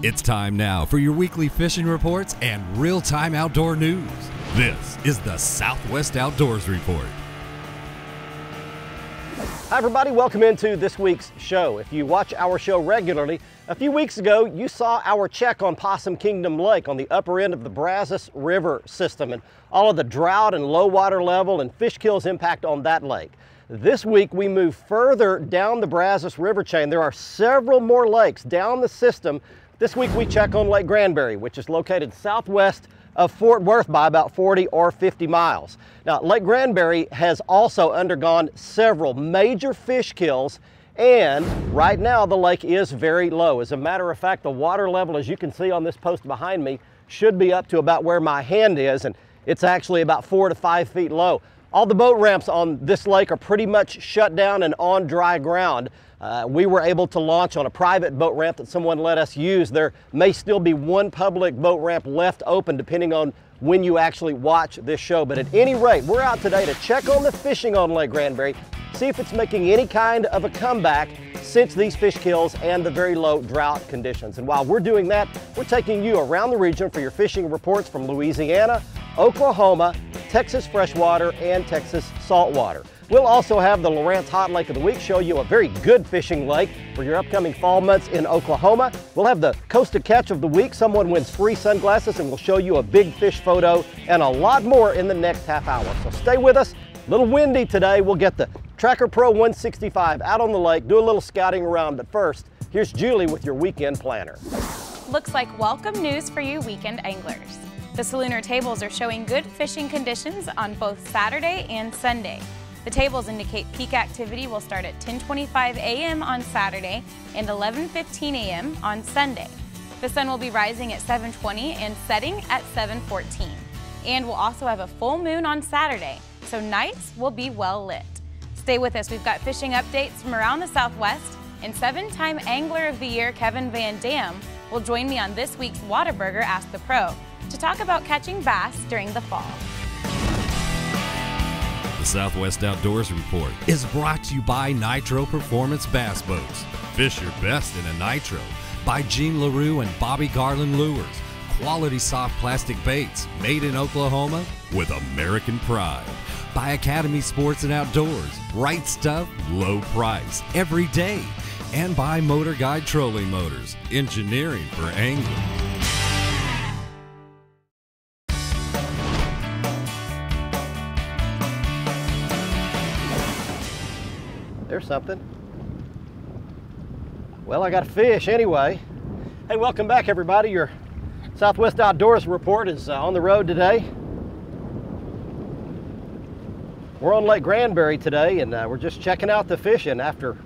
It's time now for your weekly fishing reports and real-time outdoor news. This is the Southwest Outdoors Report. Hi everybody, welcome into this week's show. If you watch our show regularly, a few weeks ago you saw our check on Possum Kingdom Lake on the upper end of the Brazos River system and all of the drought and low water level and fish kills impact on that lake. This week we move further down the Brazos River chain. There are several more lakes down the system. This week we check on Lake Granbury, which is located southwest of Fort Worth by about 40 or 50 miles. Now, Lake Granbury has also undergone several major fish kills, and right now the lake is very low. As a matter of fact, the water level, as you can see on this post behind me, should be up to about where my hand is, and it's actually about 4 to 5 feet low. All the boat ramps on this lake are pretty much shut down and on dry ground. We were able to launch on a private boat ramp that someone let us use. There may still be one public boat ramp left open depending on when you actually watch this show. But at any rate, we're out today to check on the fishing on Lake Granbury, see if it's making any kind of a comeback since these fish kills and the very low drought conditions. And while we're doing that, we're taking you around the region for your fishing reports from Louisiana, Oklahoma, Texas freshwater, and Texas saltwater. We'll also have the LOWRANCE Hot Lake of the Week, show you a very good fishing lake for your upcoming fall months in Oklahoma. We'll have the Coastal Catch of the Week, someone wins free sunglasses, and we'll show you a big fish photo and a lot more in the next half hour. So stay with us. A little windy today. We'll get the Tracker Pro 165 out on the lake, do a little scouting around, but first, here's Julie with your weekend planner. Looks like welcome news for you weekend anglers. The Salooner tables are showing good fishing conditions on both Saturday and Sunday. The tables indicate peak activity will start at 10:25 a.m. on Saturday and 11:15 a.m. on Sunday. The sun will be rising at 7:20 and setting at 7:14. And we'll also have a full moon on Saturday, so nights will be well lit. Stay with us, we've got fishing updates from around the Southwest, and 7-time Angler of the Year Kevin Van Dam will join me on this week's Whataburger Ask the Pro to talk about catching bass during the fall. The Southwest Outdoors Report is brought to you by NITRO Performance Bass Boats. Fish your best in a NITRO. By Gene LaRue and Bobby Garland Lures. Quality soft plastic baits made in Oklahoma with American pride. By Academy Sports and Outdoors. Right stuff, low price, every day. And by MotorGuide Trolling Motors. Engineering for angling. There's something. Well, I got a fish anyway. Hey, welcome back everybody. Your Southwest Outdoors Report is on the road today. We're on Lake Granbury today, and we're just checking out the fishing after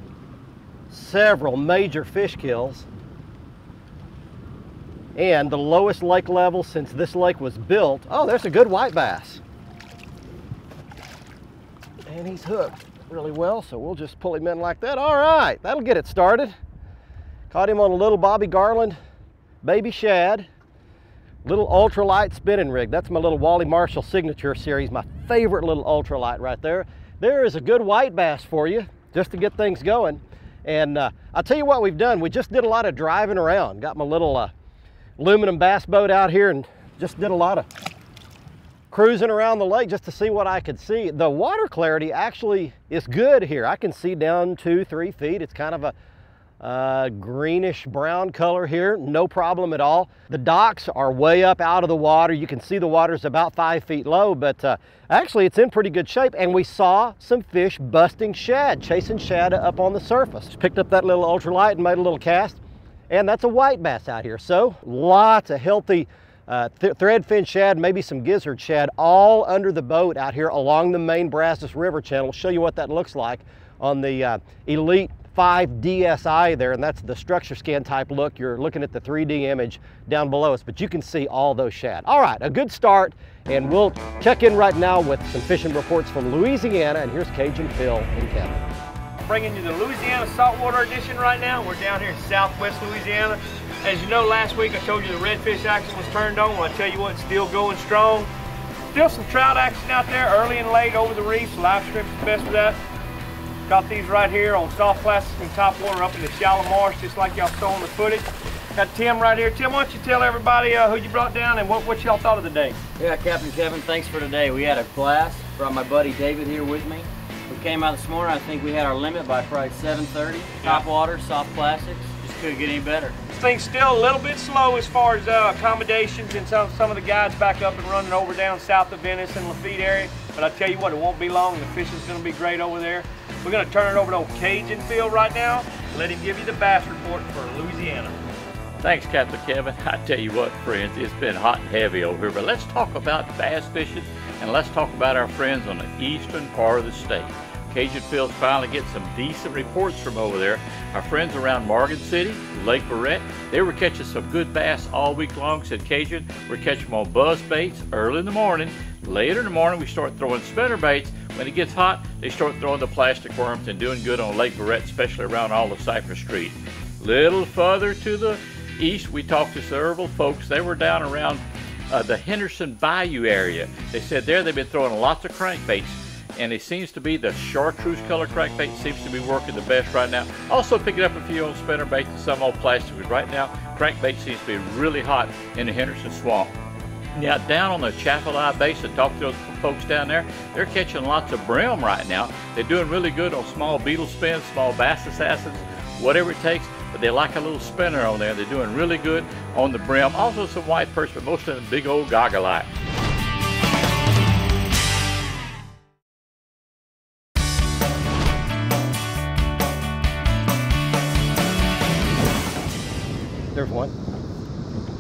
several major fish kills. And the lowest lake level since this lake was built. Oh, there's a good white bass. And he's hooked really well, so we'll just pull him in like that. All right, that'll get it started. Caught him on a little Bobby Garland baby shad, little ultralight spinning rig. That's my little Wally Marshall Signature Series, my favorite little ultralight right there. There is a good white bass for you, just to get things going. And I'll tell you what we've done. We just did a lot of driving around. Got my little aluminum bass boat out here and just did a lot of cruising around the lake just to see what I could see. The water clarity actually is good here. I can see down 2-3 feet. It's kind of a greenish brown color here, no problem at all. The docks are way up out of the water. You can see the water's about 5 feet low, but actually it's in pretty good shape. And we saw some fish busting shad, chasing shad up on the surface. Just picked up that little ultralight and made a little cast, and that's a white bass out here. So lots of healthy threadfin shad, maybe some gizzard shad, all under the boat out here along the main Brazos River channel. I'll show you what that looks like on the Elite 5 DSI there, and that's the structure scan type look. You're looking at the 3D image down below us, but you can see all those shad. All right, a good start, and we'll check in right now with some fishing reports from Louisiana, and here's Cajun Phil and Kevin. Bringing you the Louisiana Saltwater Edition right now. We're down here in southwest Louisiana. As you know, last week I told you the redfish action was turned on. Well, I tell you what, it's still going strong. Still some trout action out there early and late over the reefs. Live shrimp's the best for that. Caught these right here on soft plastic and top water up in the shallow marsh, just like y'all saw in the footage. Got Tim right here. Tim, why don't you tell everybody who you brought down and what y'all thought of the day? Yeah, Captain Kevin, thanks for today. We had a blast. Brought my buddy David here with me. We came out this morning. I think we had our limit by probably 7:30. Top water, soft plastics. Just couldn't get any better. This thing's still a little bit slow as far as accommodations, and some of the guys back up and running over down south of Venice and Lafitte area. But I tell you what, it won't be long. The fishing's going to be great over there. We're going to turn it over to old Cajun Phil right now and let him give you the bass report for Louisiana. Thanks, Captain Kevin. I tell you what, friends, it's been hot and heavy over here, but let's talk about bass fishing, and let's talk about our friends on the eastern part of the state. Cajun Phil's finally getting some decent reports from over there. Our friends around Morgan City, Lake Granbury, they were catching some good bass all week long, said Cajun. We're catching them on buzz baits early in the morning. Later in the morning, we start throwing spinner baits. When it gets hot, they start throwing the plastic worms and doing good on Lake Granbury, especially around all of Cypress Street. Little further to the east, we talked to several folks. They were down around the Henderson Bayou area. They said there they've been throwing lots of crankbaits, and it seems to be the chartreuse color crankbait seems to be working the best right now. Also picking up a few old spinner baits and some old plastic, but right now crankbait seems to be really hot in the Henderson Swamp. Now down on the Chapel Eye Basin, talk to those folks down there, they're catching lots of brim right now. They're doing really good on small beetle spins, small bass assassins, whatever it takes, but they like a little spinner on there. They're doing really good on the brim. Also some white perch, but most of them big old goggle-eye. There's one.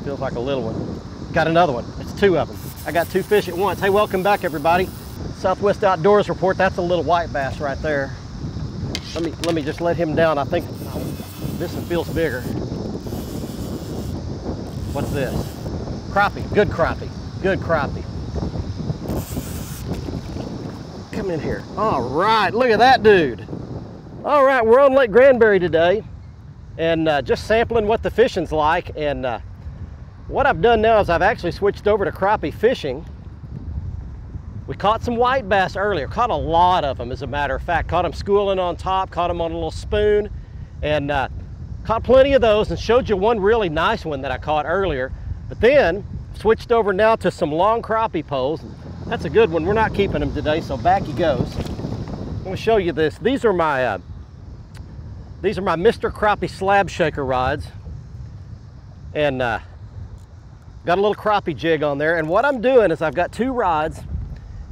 Feels like a little one. Got another one. It's two of them. I got two fish at once. Hey, welcome back, everybody. Southwest Outdoors Report. That's a little white bass right there. Let me just let him down. I think this one feels bigger. What's this? Crappie. Good crappie. Good crappie. Come in here. All right. Look at that dude. All right. We're on Lake Granbury today, and just sampling what the fishing's like. And what I've done now is I've actually switched over to crappie fishing. We caught some white bass earlier, caught a lot of them as a matter of fact. Caught them schooling on top, caught them on a little spoon, and caught plenty of those, and showed you one really nice one that I caught earlier. But then switched over now to some long crappie poles. That's a good one. We're not keeping them today, so back he goes. I'm going to show you this. These are my Mr. Crappie slab shaker rods, and got a little crappie jig on there. And what I'm doing is I've got two rods,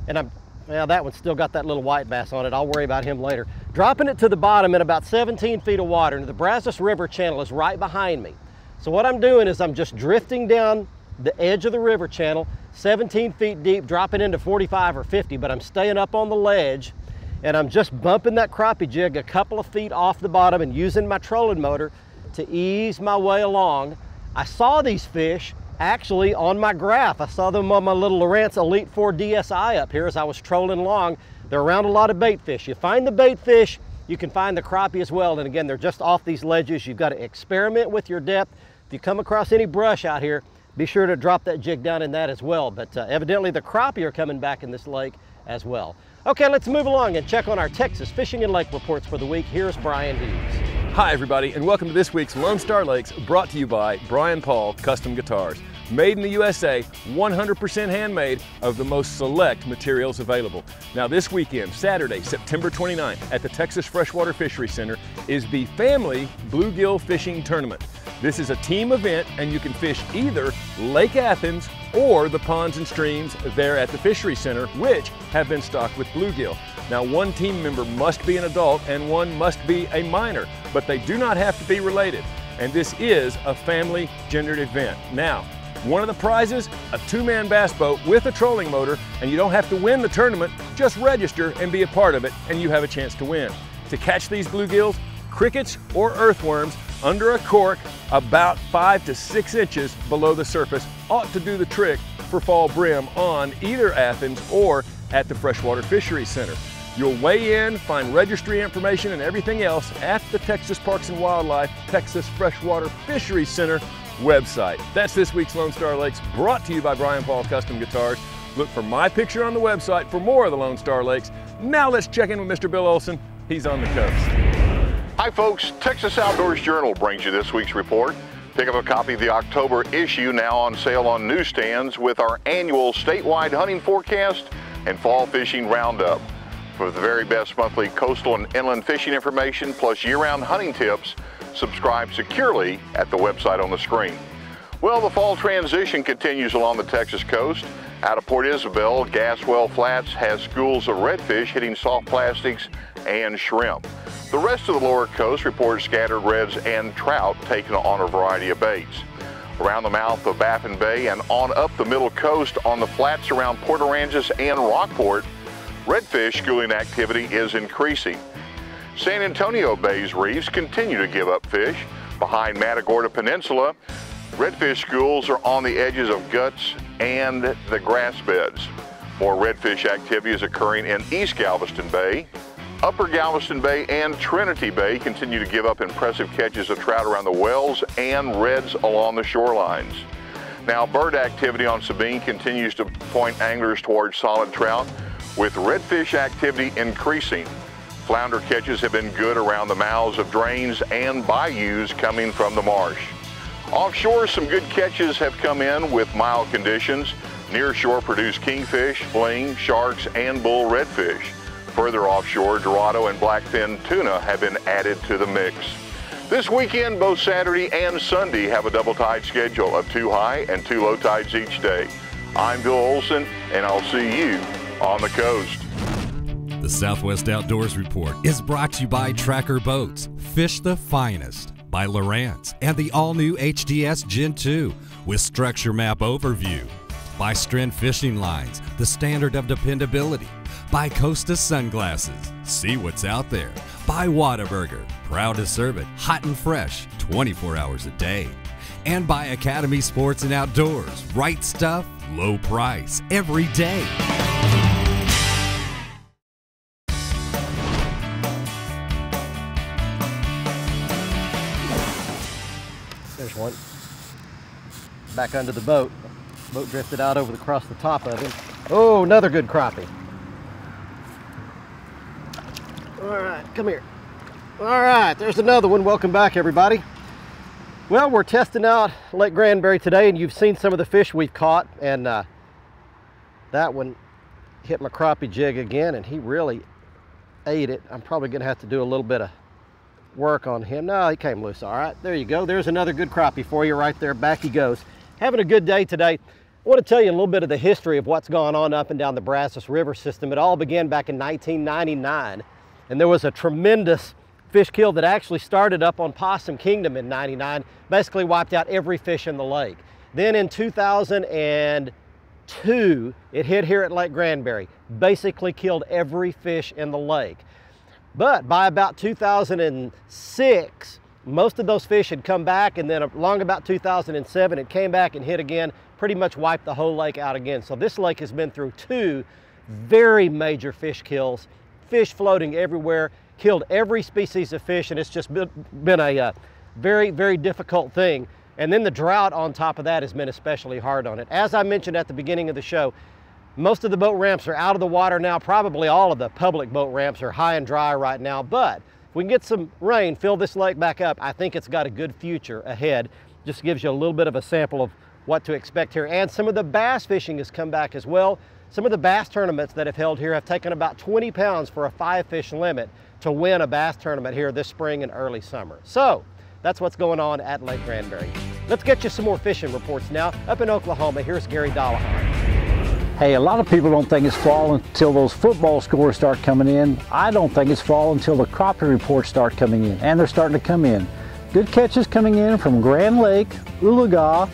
and well, that one's still got that little white bass on it. I'll worry about him later. Dropping it to the bottom in about 17 feet of water, and the Brazos River channel is right behind me. So what I'm doing is I'm just drifting down the edge of the river channel, 17 feet deep, dropping into 45 or 50, but I'm staying up on the ledge, and I'm just bumping that crappie jig a couple of feet off the bottom and using my trolling motor to ease my way along. I saw these fish actually on my graph. I saw them on my little LOWRANCE Elite 4 DSI up here as I was trolling along. They're around a lot of bait fish. You find the bait fish, you can find the crappie as well. And again, they're just off these ledges. You've got to experiment with your depth. If you come across any brush out here, be sure to drop that jig down in that as well. But evidently the crappie are coming back in this lake as well. Okay, let's move along and check on our Texas fishing and lake reports for the week. Here's Brian Hughes. Hi everybody, and welcome to this week's Lone Star Lakes, brought to you by Brian Paul Custom Guitars. Made in the USA, 100% handmade of the most select materials available. Now this weekend, Saturday, September 29th, at the Texas Freshwater Fishery Center is the Family Bluegill Fishing Tournament. This is a team event, and you can fish either Lake Athens or the ponds and streams there at the Fishery Center, which have been stocked with bluegill. Now, one team member must be an adult and one must be a minor, but they do not have to be related. And this is a family gendered event. Now, one of the prizes, a two-man bass boat with a trolling motor, and you don't have to win the tournament, just register and be a part of it, and you have a chance to win. To catch these bluegills, crickets or earthworms under a cork about 5 to 6 inches below the surface ought to do the trick for fall brim on either Athens or at the Freshwater Fishery Center. You'll weigh in, find registry information and everything else at the Texas Parks and Wildlife Texas Freshwater Fishery Center website. That's this week's Lone Star Lakes, brought to you by Brian Paul Custom Guitars. Look for my picture on the website for more of the Lone Star Lakes. Now let's check in with Mr. Bill Olson he's on the coast. Hi folks, Texas Outdoors Journal brings you this week's report. Pick up a copy of the October issue, now on sale on newsstands, with our annual statewide hunting forecast and fall fishing roundup. For the very best monthly coastal and inland fishing information, plus year-round hunting tips, subscribe securely at the website on the screen. Well, the fall transition continues along the Texas coast. Out of Port Isabel, Gaswell Flats has schools of redfish hitting soft plastics and shrimp. The rest of the lower coast reports scattered reds and trout taken on a variety of baits. Around the mouth of Baffin Bay and on up the middle coast on the flats around Port Aransas and Rockport, redfish schooling activity is increasing. San Antonio Bay's reefs continue to give up fish. Behind Matagorda Peninsula, redfish schools are on the edges of guts and the grass beds. More redfish activity is occurring in East Galveston Bay. Upper Galveston Bay and Trinity Bay continue to give up impressive catches of trout around the wells and reds along the shorelines. Now, bird activity on Sabine continues to point anglers towards solid trout, with redfish activity increasing. Flounder catches have been good around the mouths of drains and bayous coming from the marsh. Offshore, some good catches have come in with mild conditions. Near shore produce kingfish, fling, sharks, and bull redfish. Further offshore, Dorado and blackfin tuna have been added to the mix. This weekend, both Saturday and Sunday have a double tide schedule of 2 high and 2 low tides each day. I'm Bill Olson, and I'll see you on the coast. The Southwest Outdoors Report is brought to you by Tracker Boats. Fish the finest. By LOWRANCE and the all-new HDS Gen 2 with structure map overview. By Stren Fishing Lines, the standard of dependability. By Costa Sunglasses, see what's out there. By Whataburger, proud to serve it hot and fresh 24 hours a day. And by Academy Sports and Outdoors, right stuff, low price, every day. There's one. Back under the boat. Boat drifted out over across the top of him. Oh, another good crappie. All right, come here. All right, there's another one. Welcome back, everybody. Well, we're testing out Lake Granbury today, and you've seen some of the fish we've caught, and that one hit my crappie jig again, and he really ate it. I'm probably gonna have to do a little bit of work on him. No, he came loose. All right, there you go. There's another good crappie for you right there. Back he goes. Having a good day today. I want to tell you a little bit of the history of what's gone on up and down the Brazos River system. It all began back in 1999, and there was a tremendous fish kill that actually started up on Possum Kingdom in '99, basically wiped out every fish in the lake. Then in 2002, it hit here at Lake Granbury, basically killed every fish in the lake. But by about 2006, most of those fish had come back, and then along about 2007, it came back and hit again, pretty much wiped the whole lake out again. So this lake has been through 2 very major fish kills, fish floating everywhere, killed every species of fish, and it's just been a very, very difficult thing. And then the drought on top of that has been especially hard on it. As I mentioned at the beginning of the show, most of the boat ramps are out of the water now. Probably all of the public boat ramps are high and dry right now, but if we can get some rain, fill this lake back up, I think it's got a good future ahead. Just gives you a little bit of a sample of what to expect here. And some of the bass fishing has come back as well. Some of the bass tournaments that have held here have taken about 20 pounds for a 5-fish limit to win a bass tournament here this spring and early summer. So that's what's going on at Lake Granbury. Let's get you some more fishing reports now. Up in Oklahoma, here's Gary Dollahan. Hey, a lot of people don't think it's fall until those football scores start coming in. I don't think it's fall until the crappie reports start coming in, and they're starting to come in. Good catches coming in from Grand Lake, Ulaga,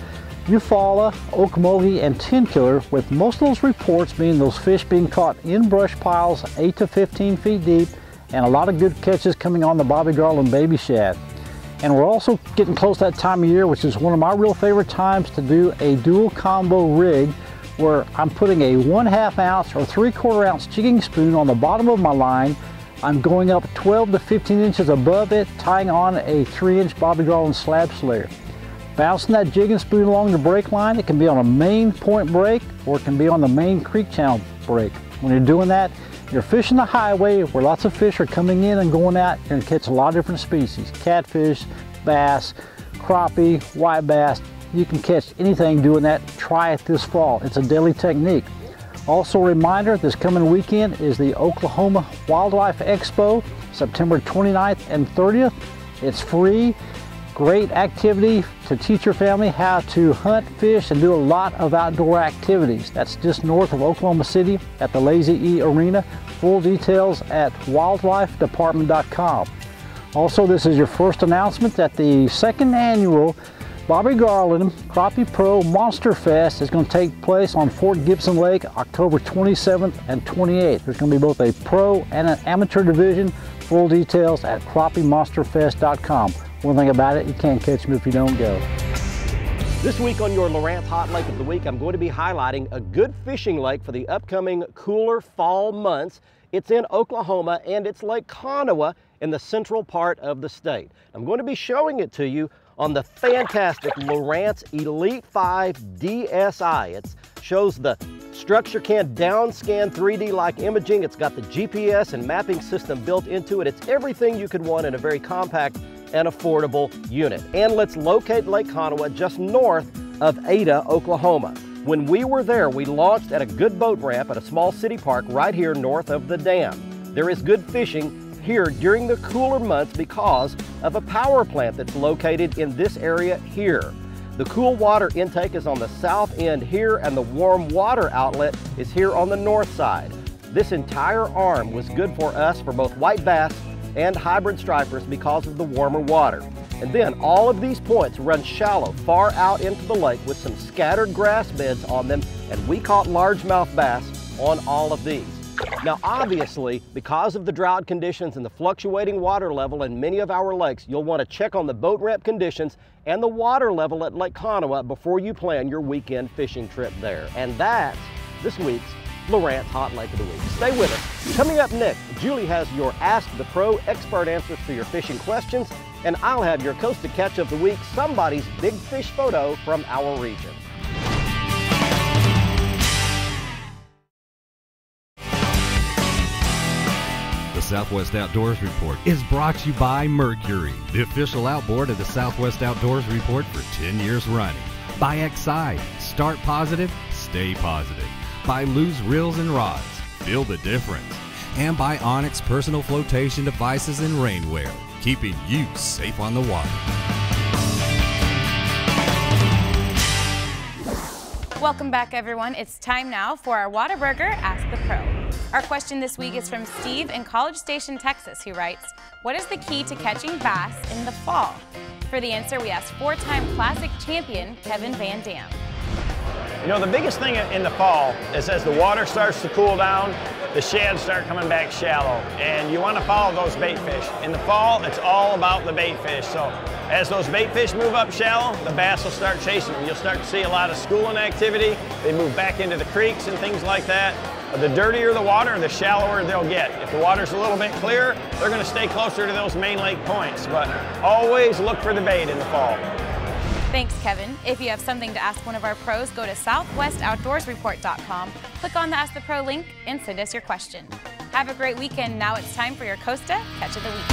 Eufaula, Okmulgee, and Tenkiller, with most of those reports being those fish being caught in brush piles 8 to 15 feet deep, and a lot of good catches coming on the Bobby Garland baby shad. And we're also getting close to that time of year, which is one of my real favorite times to do a dual combo rig, where I'm putting a 1/2 ounce or 3/4 ounce jigging spoon on the bottom of my line. I'm going up 12 to 15 inches above it, tying on a 3-inch Bobby Garland slab slayer. Bouncing that jigging spoon along the break line. It can be on a main point break, or it can be on the main creek channel break. When you're doing that, You're fishing the highway where lots of fish are coming in and going out. You're gonna catch a lot of different species, catfish, bass, crappie, white bass. You can catch anything doing that. Try it this fall. It's a daily technique. Also a reminder, this coming weekend is the Oklahoma Wildlife Expo, September 29th and 30th. It's free, great activity to teach your family how to hunt, fish, and do a lot of outdoor activities. That's just north of Oklahoma City at the Lazy E Arena. Full details at wildlifedepartment.com. Also, this is your first announcement that the second annual Bobby Garland Crappie Pro Monster Fest is going to take place on Fort Gibson Lake October 27th and 28th. There's going to be both a pro and an amateur division. Full details at crappiemonsterfest.com. One thing about it, you can't catch them if you don't go. This week on your LOWRANCE Hot Lake of the Week, I'm going to be highlighting a good fishing lake for the upcoming cooler fall months. It's in Oklahoma and it's Lake Conneaut in the central part of the state. I'm going to be showing it to you on the fantastic LOWRANCE Elite 5 DSI. It shows the structure can down scan 3D like imaging. It's got the GPS and mapping system built into it. It's everything you could want in a very compact and affordable unit. And let's locate Lake Conneaut just north of Ada, Oklahoma. When we were there, we launched at a good boat ramp at a small city park right here north of the dam. There is good fishing here during the cooler months because of a power plant that's located in this area here. The cool water intake is on the south end here and the warm water outlet is here on the north side. This entire arm was good for us for both white bass and hybrid stripers because of the warmer water. And then all of these points run shallow far out into the lake with some scattered grass beds on them, and we caught largemouth bass on all of these. Now obviously, because of the drought conditions and the fluctuating water level in many of our lakes, you'll want to check on the boat ramp conditions and the water level at Lake Conneaut before you plan your weekend fishing trip there. And that's this week's LOWRANCE Hot Lake of the Week. Stay with us. Coming up next, Julie has your Ask the Pro expert answers to your fishing questions, and I'll have your Coast to Catch of the Week, somebody's big fish photo from our region. The Southwest Outdoors Report is brought to you by Mercury, the official outboard of the Southwest Outdoors Report for 10 years running. By Excite, start positive, stay positive. By Lew's Reels and Rods, feel the difference. And by Onyx Personal Flotation Devices and Rainwear, keeping you safe on the water. Welcome back, everyone. It's time now for our Whataburger Ask the Pro. Our question this week is from Steve in College Station, Texas, who writes, what is the key to catching bass in the fall? For the answer, we asked four-time classic champion Kevin Van Dam. You know, the biggest thing in the fall is as the water starts to cool down, the shads start coming back shallow, and you want to follow those bait fish. In the fall, it's all about the bait fish. So as those bait fish move up shallow, the bass will start chasing them. You'll start to see a lot of schooling activity. They move back into the creeks and things like that. The dirtier the water, the shallower they'll get. If the water's a little bit clearer, they're going to stay closer to those main lake points. But always look for the bait in the fall. Thanks, Kevin. If you have something to ask one of our pros, go to southwestouttdoorsreport.com, click on the Ask the Pro link, and send us your question. Have a great weekend. Now it's time for your Costa Catch of the Week.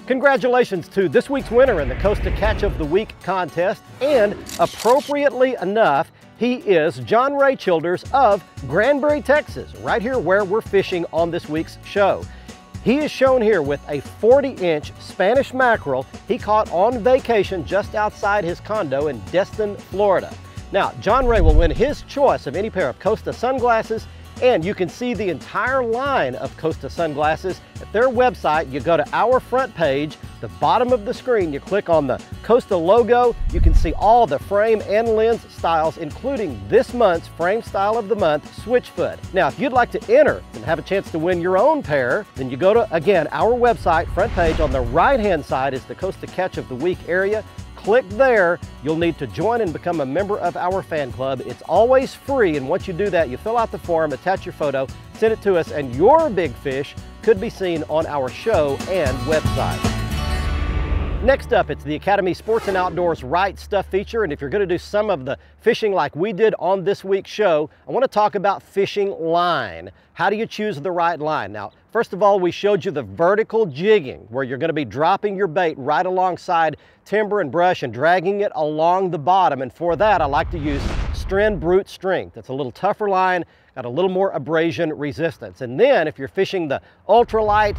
Congratulations to this week's winner in the Costa Catch of the Week contest, and appropriately enough, he is John Ray Childers of Granbury, Texas, right here where we're fishing on this week's show. He is shown here with a 40-inch Spanish mackerel he caught on vacation just outside his condo in Destin, Florida. Now, John Ray will win his choice of any pair of Costa sunglasses, and you can see the entire line of Costa sunglasses at their website. You go to our front page, the bottom of the screen, you click on the Costa logo. You can see all the frame and lens styles, including this month's frame style of the month, Switchfoot. Now, if you'd like to enter and have a chance to win your own pair, then you go to, again, our website, front page. On the right-hand side is the Costa Catch of the Week area. Click there. You'll need to join and become a member of our fan club. It's always free, and once you do that, you fill out the form, attach your photo, send it to us, and your big fish could be seen on our show and website. Next up, it's the Academy Sports and Outdoors Right Stuff feature, and if you're going to do some of the fishing like we did on this week's show, I want to talk about fishing line. How do you choose the right line? Now, first of all, we showed you the vertical jigging, where you're going to be dropping your bait right alongside timber and brush and dragging it along the bottom, and for that I like to use Stren Brute Strength. It's a little tougher line, got a little more abrasion resistance. And then if you're fishing the ultralight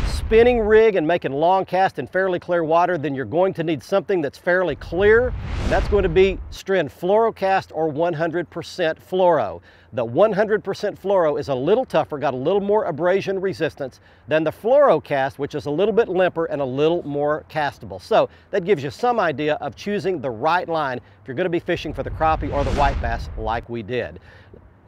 spinning rig and making long cast in fairly clear water, then you're going to need something that's fairly clear. That's going to be Stren Fluorocast or 100% Fluoro. The 100% Fluoro is a little tougher, got a little more abrasion resistance than the Fluorocast, which is a little bit limper and a little more castable. So that gives you some idea of choosing the right line if you're going to be fishing for the crappie or the white bass like we did.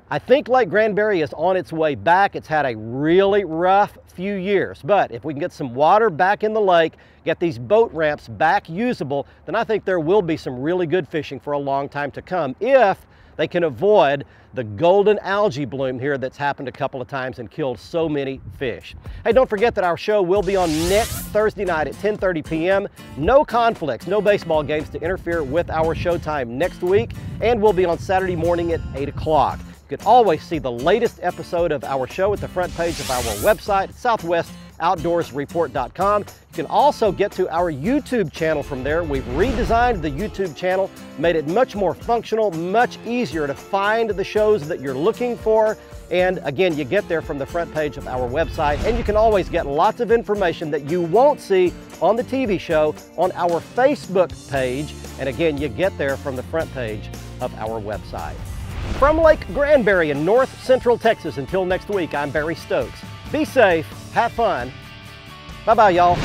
I think Lake Granbury is on its way back. It's had a really rough few years, but if we can get some water back in the lake, get these boat ramps back usable, then I think there will be some really good fishing for a long time to come if they can avoid the golden algae bloom here that's happened a couple of times and killed so many fish. Hey, don't forget that our show will be on next Thursday night at 10:30 p.m. No conflicts, no baseball games to interfere with our showtime next week, and we'll be on Saturday morning at 8 o'clock. You can always see the latest episode of our show at the front page of our website, southwestoutdoorsreport.com. You can also get to our YouTube channel from there. We've redesigned the YouTube channel, made it much more functional, much easier to find the shows that you're looking for. And again, you get there from the front page of our website, and you can always get lots of information that you won't see on the TV show on our Facebook page. And again, you get there from the front page of our website. From Lake Granbury in north central Texas, until next week, I'm Barry Stokes. Be safe, have fun. Bye-bye, y'all.